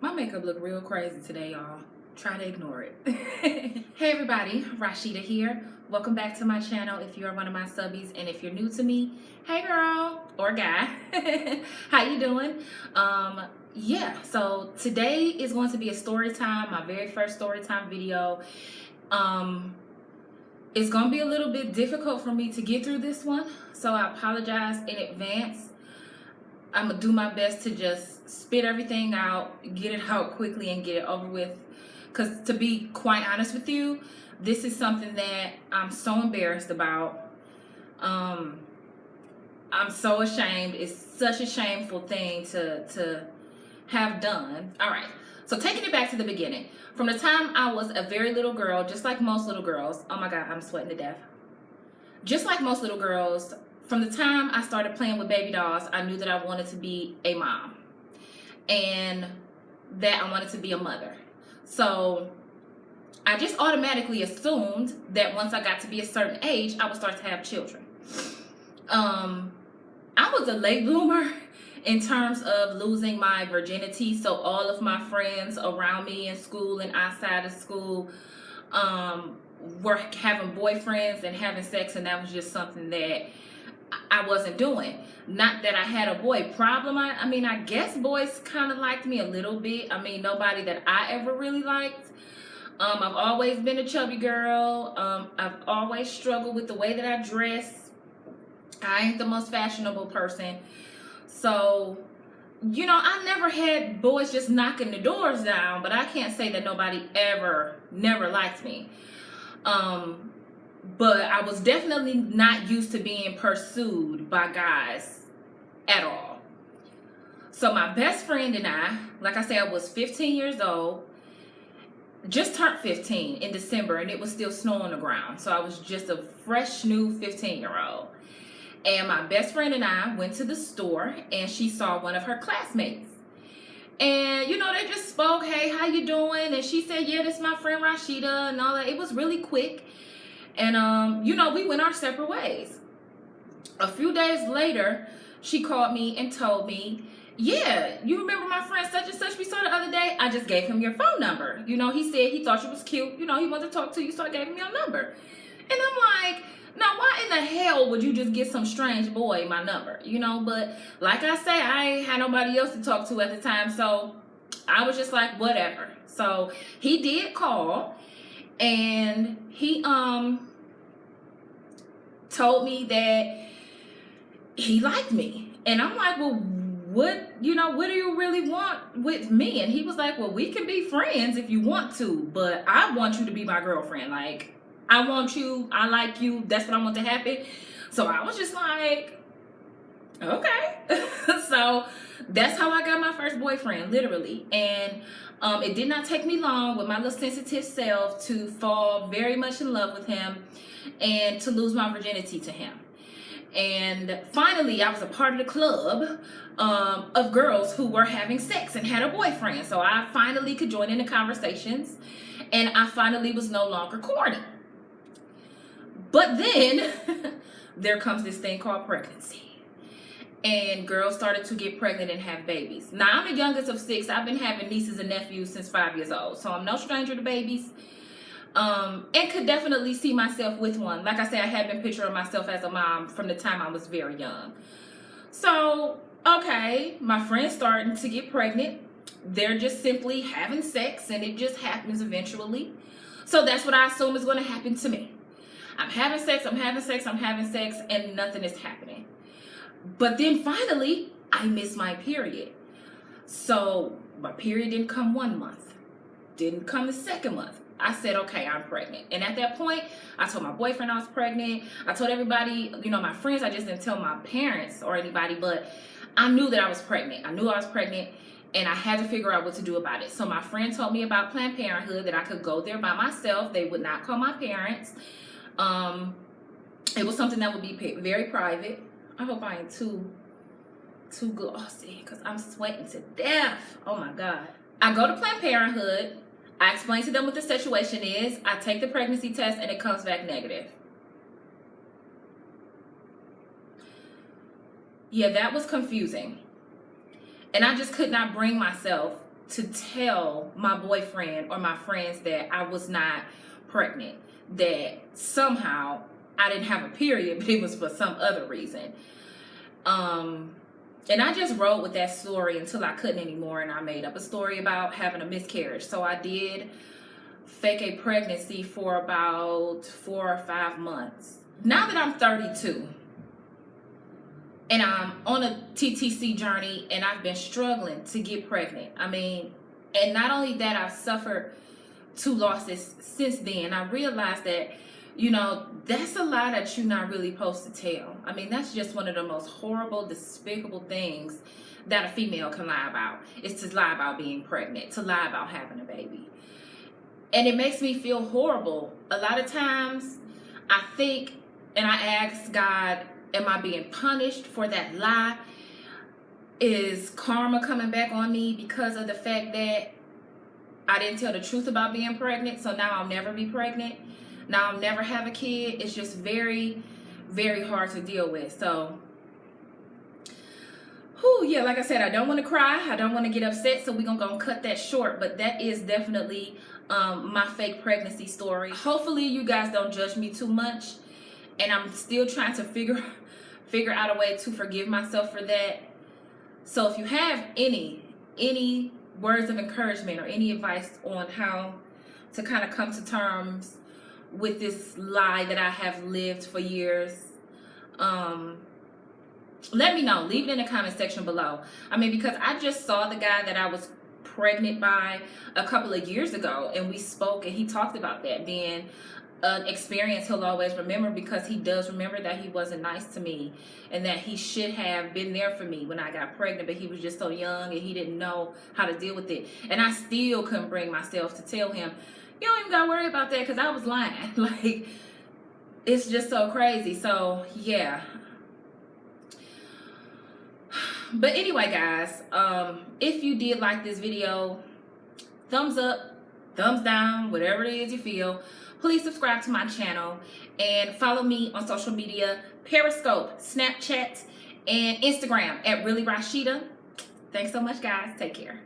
My makeup look real crazy today, y'all. Try to ignore it. Hey everybody, Rashida here. Welcome back to my channel if you're one of my subbies, and if you're new to me, hey girl or guy. How you doing? Yeah, so today is going to be a story time, my very first story time video. It's going to be a little bit difficult for me to get through this one, so I apologize in advance. I'm gonna do my best to just spit everything out, get it out quickly, and get it over with. Because to be quite honest with you, this is something that I'm so embarrassed about. I'm so ashamed. It's such a shameful thing to have done. All right, so taking it back to the beginning. From the time I was a very little girl, just like most little girls. Oh my God, I'm sweating to death. Just like most little girls, from the time I started playing with baby dolls, I knew that I wanted to be a mom and that I wanted to be a mother. So I just automatically assumed that once I got to be a certain age, I would start to have children. I was a late bloomer in terms of losing my virginity. So all of my friends around me in school and outside of school were having boyfriends and having sex, and that was just something that I wasn't doing. Not that I had a boy problem. I mean, I guess boys kind of liked me a little bit. I mean, nobody that I ever really liked. I've always been a chubby girl. I've always struggled with the way that I dress. I ain't the most fashionable person. So, you know, I never had boys just knocking the doors down, but I can't say that nobody never liked me. But I was definitely not used to being pursued by guys at all. So my best friend and I, like I said, I was 15 years old, just turned 15 in December, and it was still snow on the ground. So I was just a fresh new 15-year-old. And my best friend and I went to the store, and she saw one of her classmates. And, you know, they just spoke, hey, how you doing? And she said, yeah, this is my friend Rashida and all that. It was really quick. And, you know, we went our separate ways. A few days later, she called me and told me, yeah, you remember my friend such and such we saw the other day? I just gave him your phone number. You know, he said he thought you was cute. You know, he wanted to talk to you, so I gave him your number. And I'm like, now why in the hell would you just get some strange boy my number? You know, but like I say, I ain't had nobody else to talk to at the time, so I was just like, whatever. So he did call, and he told me that he liked me. And I'm like, well, what do you really want with me? And he was like, well, we can be friends if you want to, but I want you to be my girlfriend. Like, I want you, I like you, that's what I want to happen. So I was just like, okay. So that's how I got my first boyfriend, literally. And it did not take me long with my little sensitive self to fall very much in love with him and to lose my virginity to him. And finally, I was a part of the club of girls who were having sex and had a boyfriend. So I finally could join in the conversations, and I finally was no longer corny. But then there comes this thing called pregnancy. And girls started to get pregnant and have babies. Now, I'm the youngest of 6. I've been having nieces and nephews since 5 years old. So I'm no stranger to babies. And could definitely see myself with one. Like I said, I had been picturing myself as a mom from the time I was very young. So, okay, my friend's starting to get pregnant. They're just simply having sex, and it just happens eventually. So that's what I assume is going to happen to me. I'm having sex, and nothing is happening. But then finally, I miss my period. So my period didn't come 1 month, didn't come the second month. I said, okay, I'm pregnant. And at that point, I told my boyfriend I was pregnant. I told everybody, you know, my friends. I just didn't tell my parents or anybody, but I knew that I was pregnant. I knew I was pregnant, and I had to figure out what to do about it. So my friend told me about Planned Parenthood, that I could go there by myself. They would not call my parents. It was something that would be very private. I hope I ain't too glossy because I'm sweating to death. Oh my God. I go to Planned Parenthood. I explain to them what the situation is. I take the pregnancy test, and it comes back negative. Yeah, that was confusing. And I just could not bring myself to tell my boyfriend or my friends that I was not pregnant, that somehow I didn't have a period, but it was for some other reason. And I just rolled with that story until I couldn't anymore, and I made up a story about having a miscarriage. So I did fake a pregnancy for about 4 or 5 months. Now that I'm 32 and I'm on a TTC journey and I've been struggling to get pregnant, I mean, and not only that, I've suffered 2 losses since then. I realized that, you know, that's a lie that you're not really supposed to tell. I mean, that's just one of the most horrible, despicable things that a female can lie about. Is to lie about being pregnant, to lie about having a baby. And it makes me feel horrible. A lot of times I think, and I ask God, am I being punished for that lie? Is karma coming back on me because of the fact that I didn't tell the truth about being pregnant, so now I'll never be pregnant? Now I'll never have a kid? It's just very, very hard to deal with. So, yeah, like I said, I don't want to cry. I don't want to get upset, so we're going to cut that short. But that is definitely my fake pregnancy story. Hopefully you guys don't judge me too much. And I'm still trying to figure out a way to forgive myself for that. So if you have any words of encouragement or any advice on how to kind of come to terms with this lie that I have lived for years, let me know. Leave it in the comment section below. I mean, because I just saw the guy that I was pregnant by a couple of years ago, and we spoke, and he talked about that being an experience he'll always remember, because he does remember that he wasn't nice to me and that he should have been there for me when I got pregnant, but he was just so young and he didn't know how to deal with it. And I still couldn't bring myself to tell him, you don't even gotta worry about that, because I was lying. Like, it's just so crazy. So yeah. But anyway, guys, if you did like this video, thumbs up, thumbs down, whatever it is you feel. Please subscribe to my channel and follow me on social media: Periscope, Snapchat, and Instagram at ReallyRashida. Thanks so much, guys. Take care.